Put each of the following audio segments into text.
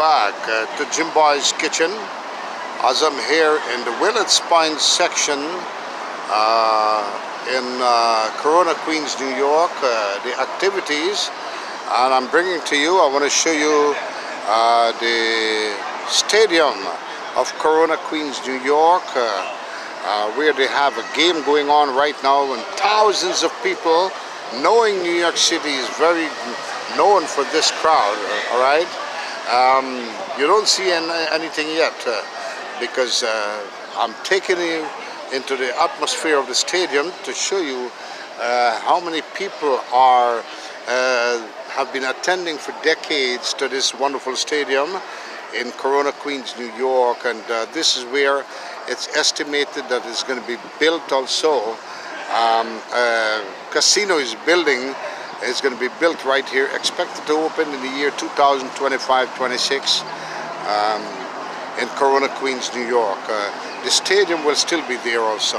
back to Jim Boy's Kitchen as I'm here in the Willard Spine section in Corona, Queens, New York, the activities, and I'm bringing to you, I want to show you the stadium of Corona, Queens, New York, where they have a game going on right now, and thousands of people, knowing New York City is very known for this crowd, all right? You don't see anything yet because I'm taking you into the atmosphere of the stadium to show you how many people have been attending for decades to this wonderful stadium in Corona, Queens, New York, and this is where it's estimated that it's going to be built also. Casino is going to be built right here, expected to open in the year 2025-26 in Corona, Queens, New York. The stadium will still be there also.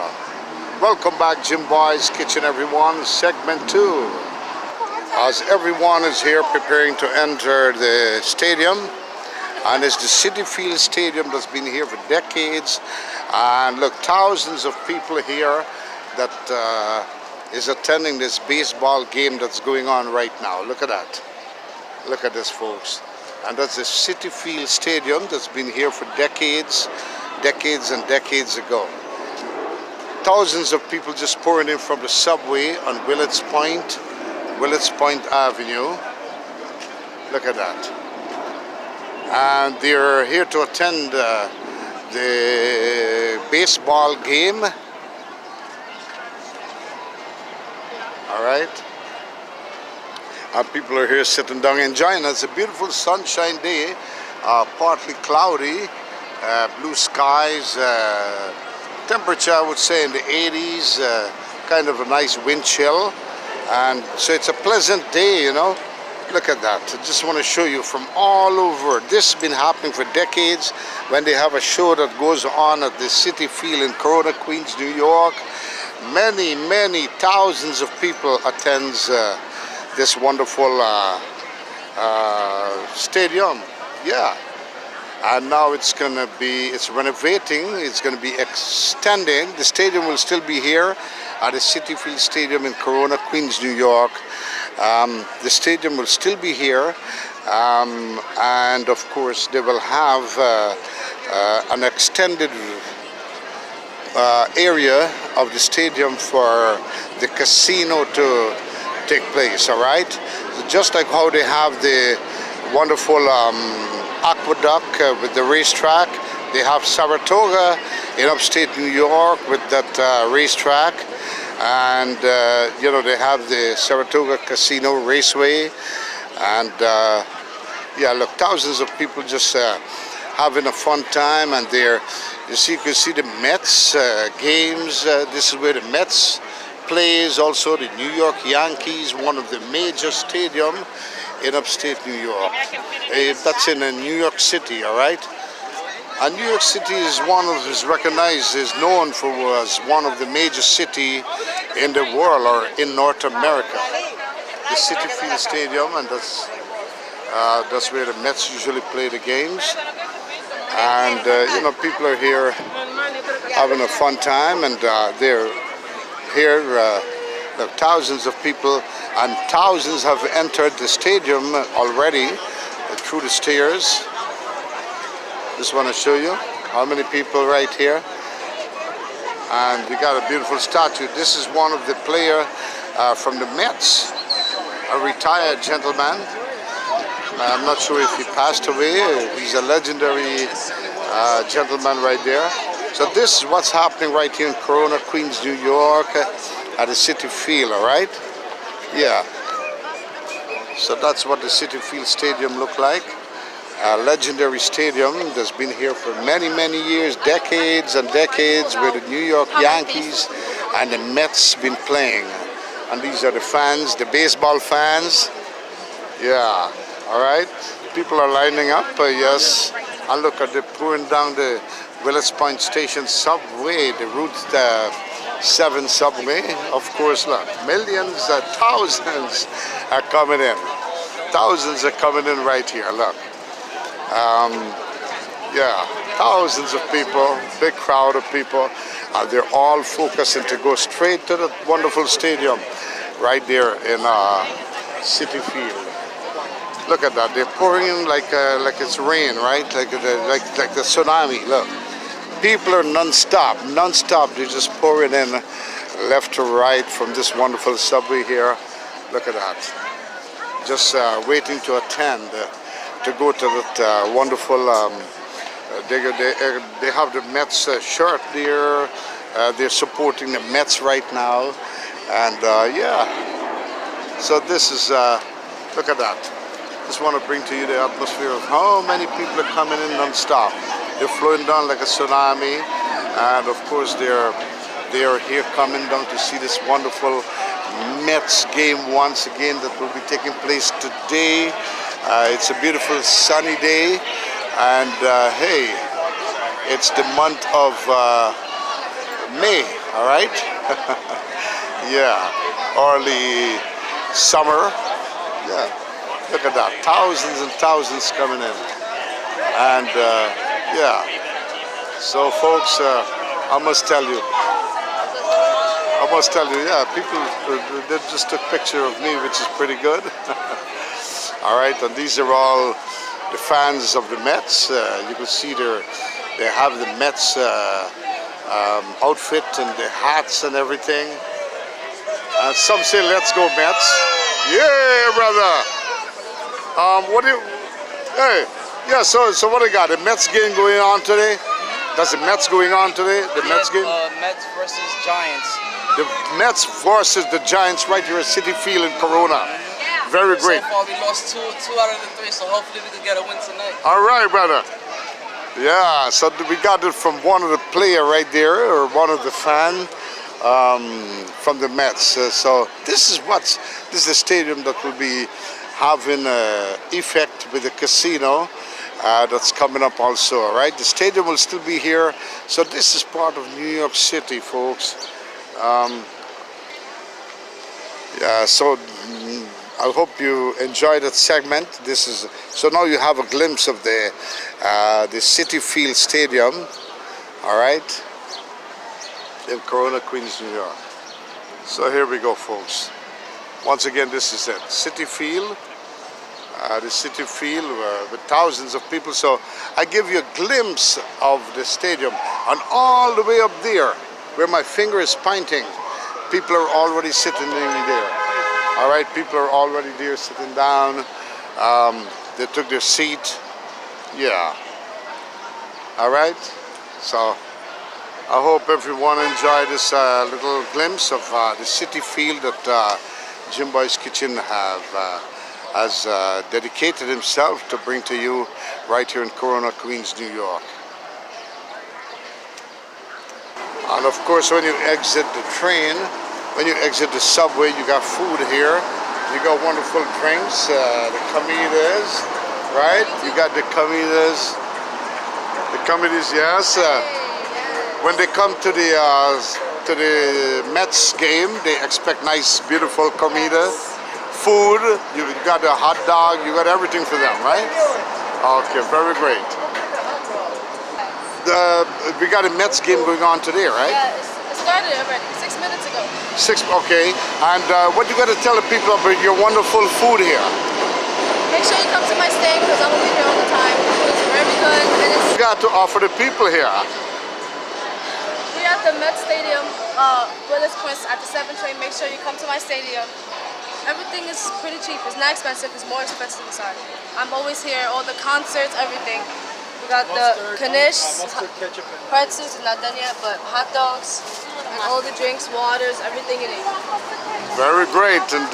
Welcome back, Jim Boy's Kitchen, everyone, segment 2. As everyone is here preparing to enter the stadium, and it's the Citi Field Stadium that's been here for decades, and look, thousands of people here that is attending this baseball game that's going on right now. Look at that. Look at this, folks. And that's the Citi Field Stadium that's been here for decades and decades ago. Thousands of people just pouring in from the subway on Willets Point Avenue. Look at that. And they're here to attend the baseball game. All right, and people are here sitting down enjoying it. It's a beautiful sunshine day, partly cloudy, blue skies, temperature I would say in the 80s, kind of a nice wind chill, and so it's a pleasant day, you know. Look at that. I just want to show you from all over. This has been happening for decades when they have a show that goes on at the Citi Field in Corona, Queens, New York. Many thousands of people attends this wonderful stadium. Yeah, and now it's renovating, it's going to be extending. The stadium will still be here at the Citi Field Stadium in Corona, Queens, New York. The stadium will still be here, and of course they will have an extended area of the stadium for the casino to take place, all right? Just like how they have the wonderful aqueduct with the racetrack, they have Saratoga in upstate New York with that racetrack, and you know, they have the Saratoga Casino Raceway, and yeah, look, thousands of people just having a fun time, and you can see the Mets games. This is where the Mets plays. Also the New York Yankees, one of the major stadium in upstate New York. That's in New York City, all right? And New York City is recognized, is known as one of the major city in the world or in North America. The Citi Field Stadium, and that's where the Mets usually play the games. And you know, people are here having a fun time, and they're here. Thousands of people, and thousands have entered the stadium already through the stairs. Just want to show you how many people right here, and we got a beautiful statue. This is one of the players from the Mets, a retired gentleman. I'm not sure if he passed away. He's a legendary gentleman right there. So this is what's happening right here in Corona, Queens, New York, at the Citi Field, all right? Yeah. So that's what the Citi Field Stadium look like. A legendary stadium that's been here for many years, decades and decades, where the New York Yankees and the Mets been playing. And these are the fans, the baseball fans. Yeah. All right, people are lining up, yes, and look at the pouring down the Willets Point Station subway, the Route 7 subway. Of course, look, millions, thousands are coming in. Thousands are coming in right here, look. Yeah, thousands of people, big crowd of people. They're all focusing to go straight to the wonderful stadium right there in Citi Field. Look at that. They're pouring in like it's rain, right? Like the tsunami. Look, people are non-stop. They're just pouring in left to right from this wonderful subway here. Look at that. Just waiting to attend to go to that wonderful. They have the Mets shirt there. They're supporting the Mets right now, and yeah. So this is look at that. Just want to bring to you the atmosphere of how many people are coming in non-stop. They're flowing down like a tsunami, and of course they are here coming down to see this wonderful Mets game once again that will be taking place today. It's a beautiful sunny day, and hey, it's the month of May, all right? Yeah, early summer. Yeah, look at that, thousands and thousands coming in, and yeah. So folks, I must tell you, yeah, people they just took a picture of me, which is pretty good. All right, and these are all the fans of the Mets. You can see they have the Mets outfit and the hats and everything. Some say, "Let's go Mets!" Yeah, brother. What do you? Hey, yeah. So what I got? The Mets game going on today. That's the Mets going on today. The Mets game. Mets versus Giants. The Mets versus the Giants right here at Citi Field in Corona. Very great. So far we lost two out of the three, so hopefully we can get a win tonight. All right, brother. Yeah, so we got it from one of the player right there, or one of the fan from the Mets. So this is the stadium that will be having effect with the casino that's coming up also. All right, the stadium will still be here. So this is part of New York City, folks. Yeah, so I hope you enjoyed that segment. This is so now you have a glimpse of the Citi Field Stadium, all right, in Corona, Queens, New York. So here we go, folks. Once again, this is it, Citi Field. The Citi Field with thousands of people. So I give you a glimpse of the stadium, and all the way up there, where my finger is pointing, people are already sitting in there. All right, people are already there sitting down. They took their seat. Yeah. All right. So I hope everyone enjoyed this little glimpse of the Citi Field that Jim Boy's Kitchen has dedicated himself to bring to you right here in Corona, Queens, New York. And of course, when you exit the train, when you exit the subway, you got food here. You got wonderful drinks, the comidas, right? You got the comidas. Yes. When they come to the Mets game, they expect nice, beautiful comida, food. You got a hot dog. You got everything for them, right? Okay, very great. We got a Mets game going on today, right? Yeah, it started already 6 minutes ago. Okay. And what you got to tell the people about your wonderful food here? Make sure you come to my stand because I'm gonna be here all the time. The food is very good, and it's. You got to offer the people here. We're at the Met Stadium, Willis Prince at the 7 train. Make sure you come to my stadium. Everything is pretty cheap. It's not expensive. It's more expensive inside. I'm always here. All the concerts, everything. We got the knish, pretzels, is not done yet, but hot dogs, and all the drinks, waters, everything in it. Very great, and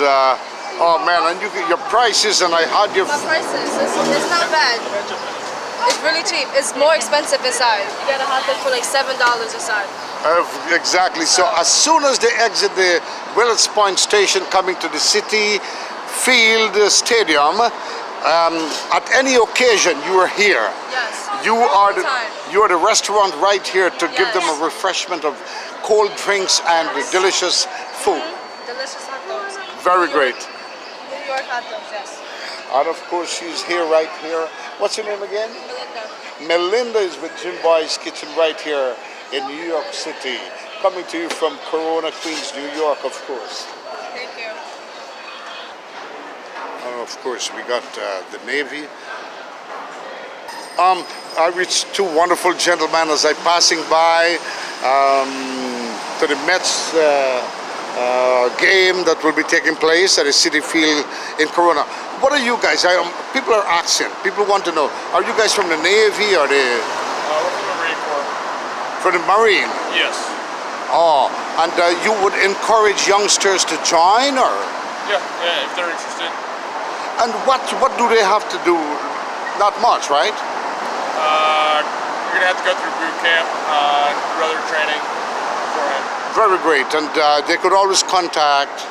oh man, and your prices, and I had your. My prices, it's not bad. It's really cheap. It's more expensive inside. You get a hot dog for like $7 inside. Exactly. So as soon as they exit the Willets Point station, coming to the Citi Field Stadium. At any occasion you are here. Yes. You are the restaurant right here to give them a refreshment of cold drinks and delicious food. Delicious hot dogs. Very great. New York hot dogs, yes. And of course, she's here, right here. What's your name again? Melinda. Melinda is with Jim Boy's Kitchen right here in New York City. Coming to you from Corona, Queens, New York, of course. Thank you. And of course, we got the Navy. I reached two wonderful gentlemen as I passing by to the Mets game that will be taking place at the Citi Field in Corona. What are you guys? People are asking. People want to know. Are you guys from the Navy or the? We're from the Marine Corps. From the Marine. Yes. Oh, and you would encourage youngsters to join, or? Yeah, if they're interested. And what do they have to do? Not much, right? You're gonna have to go through boot camp, brother training beforehand. Very great. And they could always contact.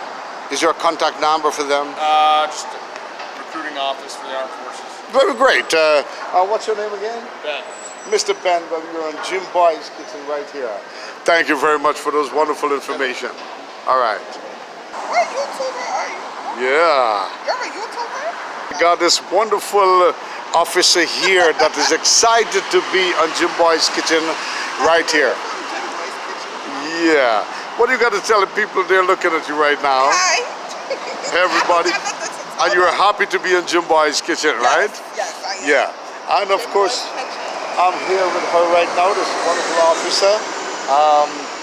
Is there a contact number for them? Just recruiting office for the armed forces. Very great. What's your name again? Ben. Mr. Ben, well, you're on Jim Boy's Kitchen right here. Thank you very much for those wonderful information. All right. What YouTuber are you? Yeah. You're a YouTuber? We got this wonderful officer here that is excited to be on Jim Boy's Kitchen right here. Yeah. What do you got to tell the people? They're looking at you right now. Hi. Everybody. And you're happy to be in Jim Boy's Kitchen, right? Yes, I am. Yeah. And of course, I'm here with her right now, this wonderful officer,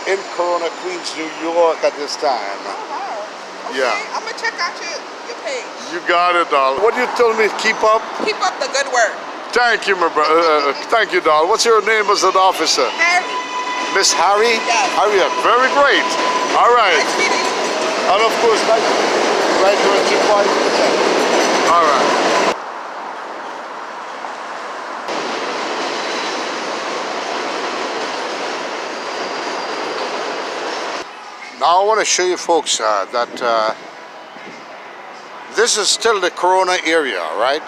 in Corona, Queens, New York at this time. Oh, wow. Okay. Yeah. I'm going to check out your page. You got it, doll. What you told me, keep up? Keep up the good work. Thank you, my brother. Thank you, doll. What's your name as an officer? Harry. Miss Harry? Yes. Harriet. Very great. All right. Nice meeting you. And of course, nice to meet you right here at Jim Boy's Kitchen. All right. Now I want to show you folks that this is still the Corona area, right?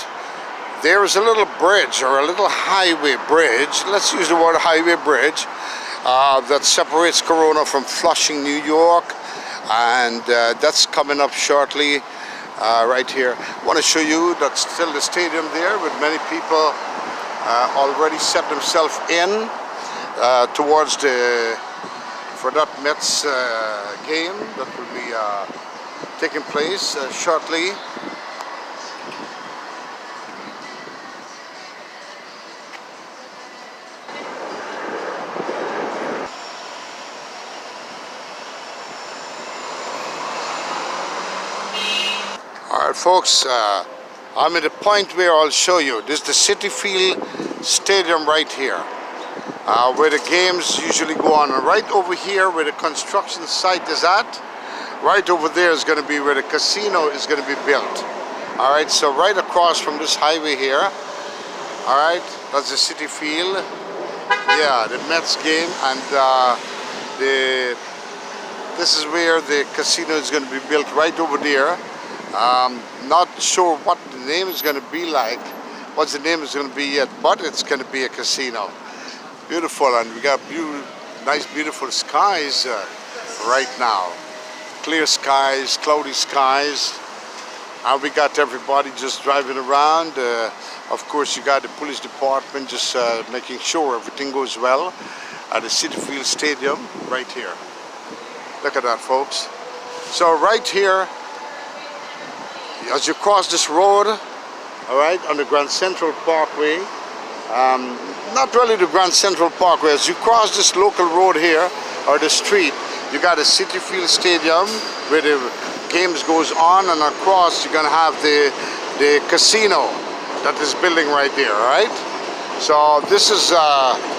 There is a little bridge or a little highway bridge, let's use the word highway bridge, that separates Corona from Flushing, New York, and that's coming up shortly right here. I want to show you that's still the stadium there with many people already set themselves in towards for that Mets game that will be taking place shortly. All right, folks, I'm at the point where I'll show you. This is the Citi Field Stadium right here, where the games usually go on. And right over here where the construction site is at, right over there is going to be where the casino is going to be built. All right, so right across from this highway here, all right, that's the Citi Field. Yeah, the Mets game, and this is where the casino is going to be built right over there. Not sure what the name is going to be like, what the name is going to be yet, but it's going to be a casino. Beautiful, and we got nice, beautiful skies right now. Clear skies, cloudy skies, and we got everybody just driving around. Of course, you got the police department just making sure everything goes well at the Citi Field Stadium right here. Look at that, folks. So right here, as you cross this road, all right, on the Grand Central Parkway, not really the Grand Central Parkway, as you cross this local road here, or the street, you got a Citi Field Stadium where the games goes on, and across you're gonna have the casino that is building right there, all right? So this is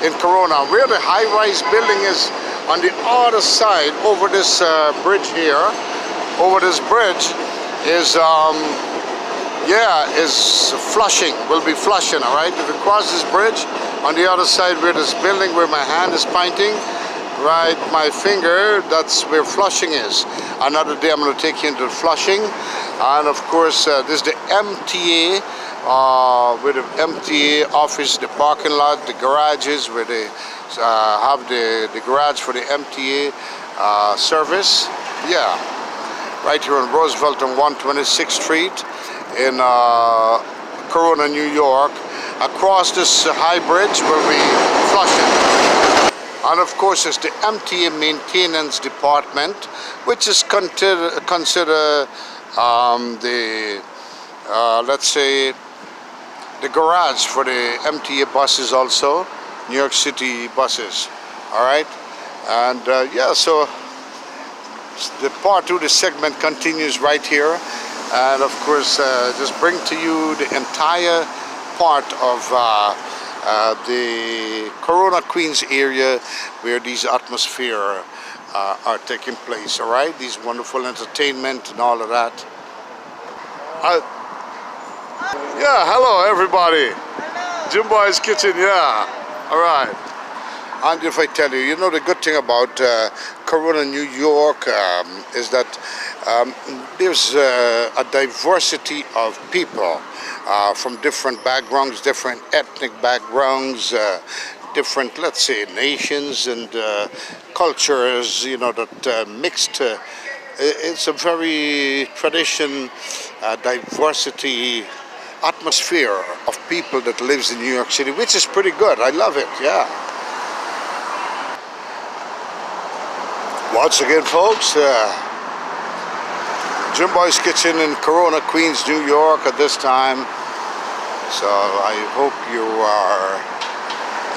in Corona, where the high-rise building is on the other side, over this bridge here, over this bridge, is Flushing, will be Flushing, all right? If you cross this bridge, on the other side where this building, where my hand is pointing, right, my finger, that's where Flushing is. Another day I'm going to take you into Flushing, and of course this is the MTA, with the MTA office, the parking lot, the garages, where they have the garage for the MTA service. Yeah. Right here on Roosevelt and 126th Street. in Corona, New York. Across this high bridge will be Flushing. And of course, it's the MTA Maintenance Department, which is considered the, let's say, the garage for the MTA buses also, New York City buses. All right, and yeah, so the part 2, the segment continues right here, and of course, just bring to you the entire part of the Corona Queens area where these atmosphere are taking place. All right, these wonderful entertainment and all of that. Yeah, hello everybody. Jimbo's Kitchen, yeah. All right. And if I tell you, you know, the good thing about Corona, New York is that there's a diversity of people from different backgrounds, different ethnic backgrounds, different, let's say, nations and cultures, you know, that mixed. It's a very diversity atmosphere of people that lives in New York City, which is pretty good. I love it, yeah. Once again, folks, Jimbo's Kitchen in Corona, Queens, New York at this time. So I hope you are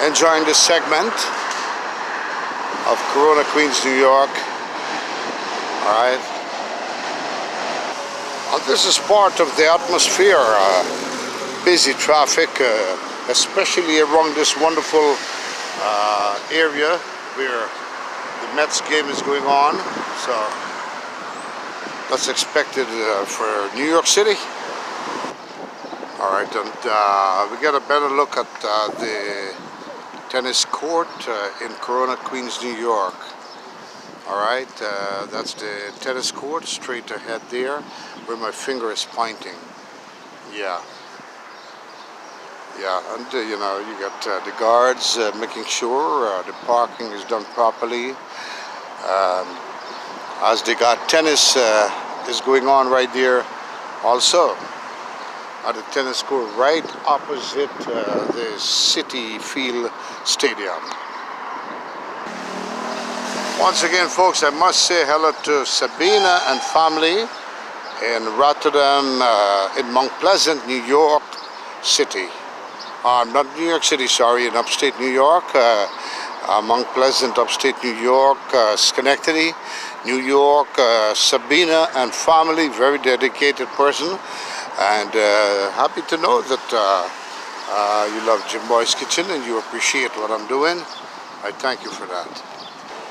enjoying this segment of Corona, Queens, New York. All right. And this is part of the atmosphere, busy traffic, especially around this wonderful area where the Mets game is going on. So that's expected for New York City. All right, and we get a better look at the tennis court in Corona, Queens, New York. All right, that's the tennis court straight ahead there, where my finger is pointing. Yeah. Yeah, and you know, you got the guards making sure the parking is done properly. As they got tennis is going on right there also at the tennis court right opposite the Citi Field Stadium. Once again, folks, I must say hello to Sabina and family in Rotterdam, in Mount Pleasant, New York City. Not New York City, sorry, in upstate New York. Mount Pleasant, upstate New York, Schenectady, New York. Sabina and family, very dedicated person. And happy to know that you love Jimbo's Kitchen and you appreciate what I'm doing. I thank you for that.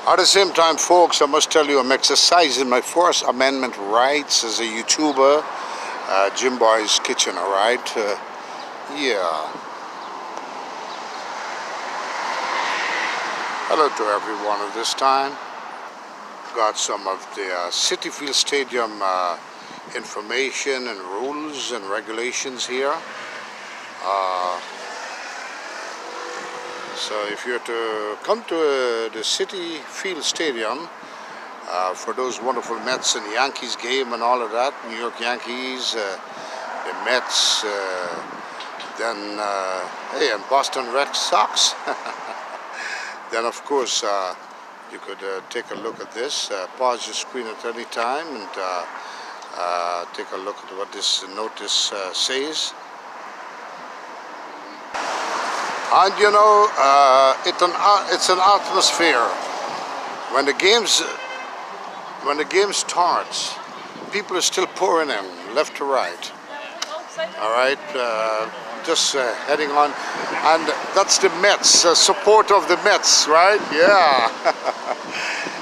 At the same time, folks, I must tell you I'm exercising my First Amendment rights as a YouTuber, Jimbo's Kitchen, all right? Yeah. Hello to everyone at this time. Got some of the Citi Field Stadium information and rules and regulations here. So if you're to come to the Citi Field Stadium for those wonderful Mets and Yankees game and all of that, New York Yankees, the Mets, then hey, and Boston Red Sox. Then of course you could take a look at this, pause your screen at any time and take a look at what this notice says. And you know, it's an atmosphere. When the game starts, people are still pouring in left to right. All right, just heading on, and that's the Mets, support of the Mets, right? Yeah,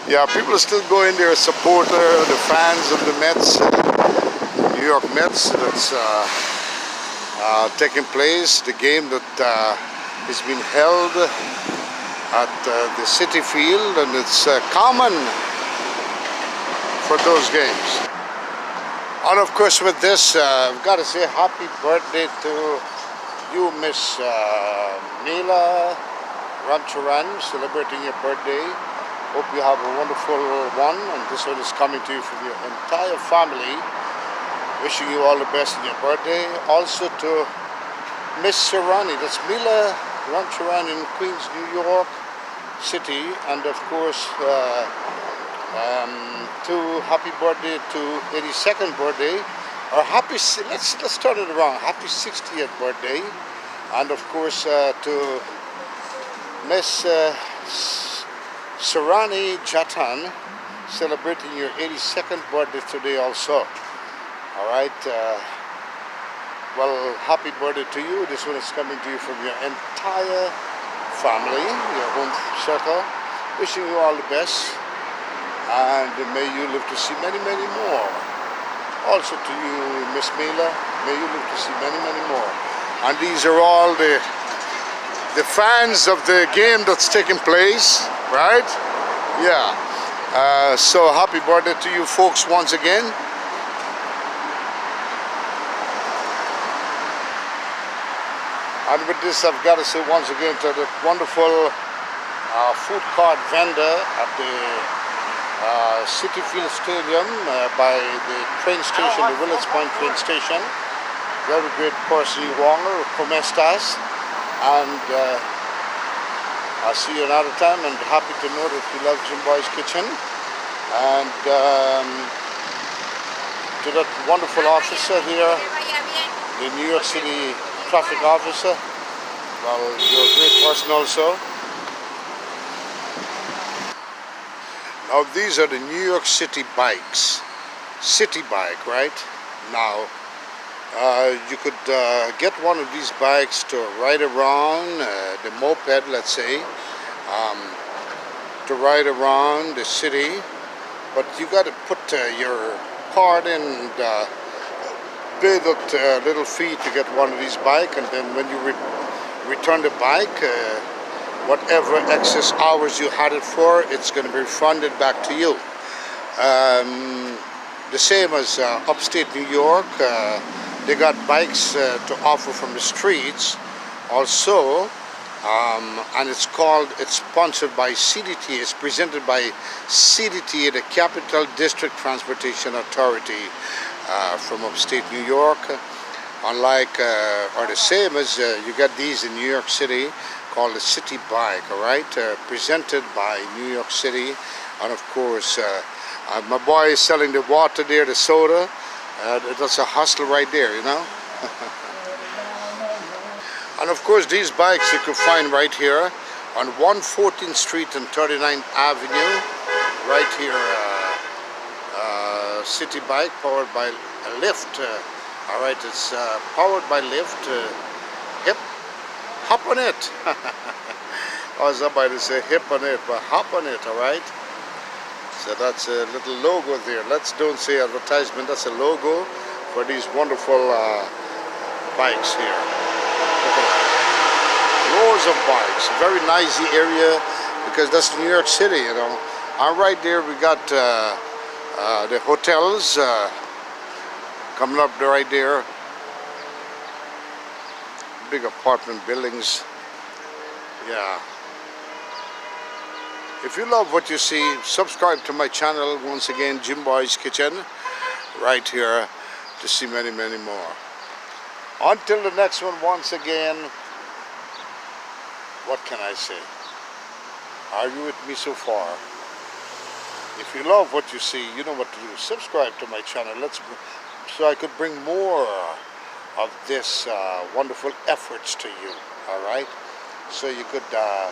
yeah. People are still going there, supporter, the fans of the Mets, New York Mets. That's taking place. The game that is being held at the Citi Field, and it's common for those games. And of course, with this, I've got to say happy birthday to you, Miss Neela Ramcharan, celebrating your birthday. Hope you have a wonderful one, and this one is coming to you from your entire family. Wishing you all the best in your birthday. Also to Miss Serrani, that's Mila Rancharan in Queens, New York City, and of course to happy birthday to 82nd birthday, or let's turn it around, happy 60th birthday, and of course to Miss Serrani Jatan, celebrating your 82nd birthday today also. All right. Well, happy birthday to you. This one is coming to you from your entire family, your home circle. Wishing you all the best, and may you live to see many, many more. Also to you, Miss Mila, may you live to see many, many more. And these are all the fans of the game that's taking place, right? Yeah. So happy birthday to you folks once again. And with this, I've got to say once again to the wonderful food cart vendor at the Citi Field Stadium by the train station, the Willets Point train station. Very great person, Wanger, como estas? And I'll see you another time, and happy to know that you love Jim Boy's Kitchen. And to that wonderful officer here, the New York City traffic officer. Well, you're a great person also. Now these are the New York City bikes. City bike, right? Now you could get one of these bikes to ride around, the moped, let's say, to ride around the city, but you got to put your card in and pay that little fee to get one of these bikes, and then when you return the bike, whatever excess hours you had it for, it's going to be refunded back to you. The same as upstate New York, they got bikes to offer from the streets also, and it's sponsored by CDT. It's presented by CDT, the Capital District Transportation Authority. From upstate New York, unlike or the same as you got these in New York City called the City Bike, all right, presented by New York City. And of course my boy is selling the water there, the soda. That's a hustle right there, you know. And of course these bikes you can find right here on 114th Street and 39th Avenue, right here. City Bike powered by a lift. All right, it's powered by lift. Hop on it. I was about to say hip on it, but hop on it. All right. So that's a little logo there. Don't say advertisement. That's a logo for these wonderful bikes here. Rows of bikes. Very nice area because that's New York City, you know. And right there we got the hotels coming up right there. Big apartment buildings. Yeah. If you love what you see, subscribe to my channel once again, Jim Boy's Kitchen, right here to see many, many more. Until the next one, once again, what can I say? Are you with me so far? If you love what you see, you know what to do. Subscribe to my channel. So I could bring more of this wonderful efforts to you. All right. So you could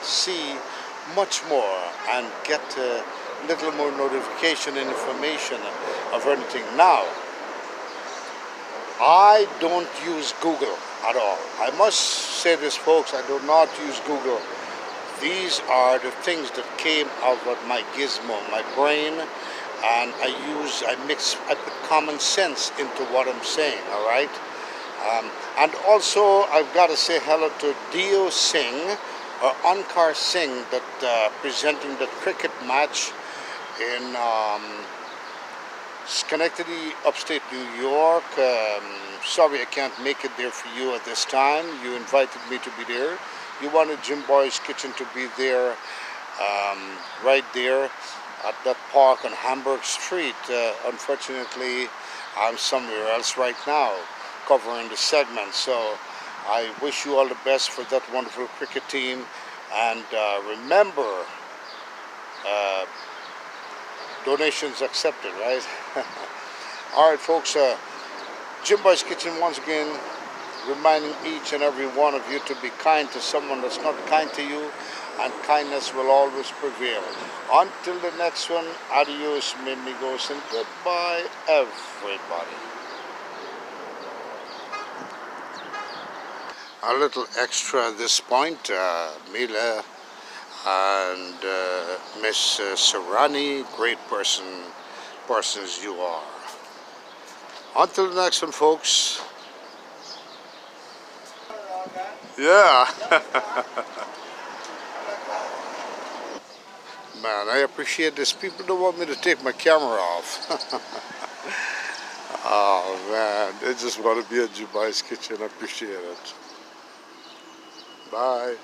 see much more and get a little more notification and information of anything. Now, I don't use Google at all. I must say this, folks. I do not use Google. These are the things that came out of my gizmo, my brain, and I put common sense into what I'm saying, all right? And also, I've got to say hello to Dio Singh, or Ankar Singh, that presenting the cricket match in Schenectady, upstate New York. Sorry I can't make it there for you at this time. You invited me to be there. You wanted Jim Boy's Kitchen to be there, right there at that park on Hamburg Street. Unfortunately, I'm somewhere else right now covering the segment. So I wish you all the best for that wonderful cricket team. And remember, donations accepted, right? All right, folks. Jim Boy's Kitchen once again reminding each and every one of you to be kind to someone that's not kind to you, and kindness will always prevail. Until the next one, adios, amigos, and goodbye, everybody. A little extra at this point, Mila and Miss Sarani, great persons you are. Until the next one, folks. Yeah. Man, I appreciate this. People don't want me to take my camera off. Oh man, they just want to be at Jubai's Kitchen. I appreciate it. Bye.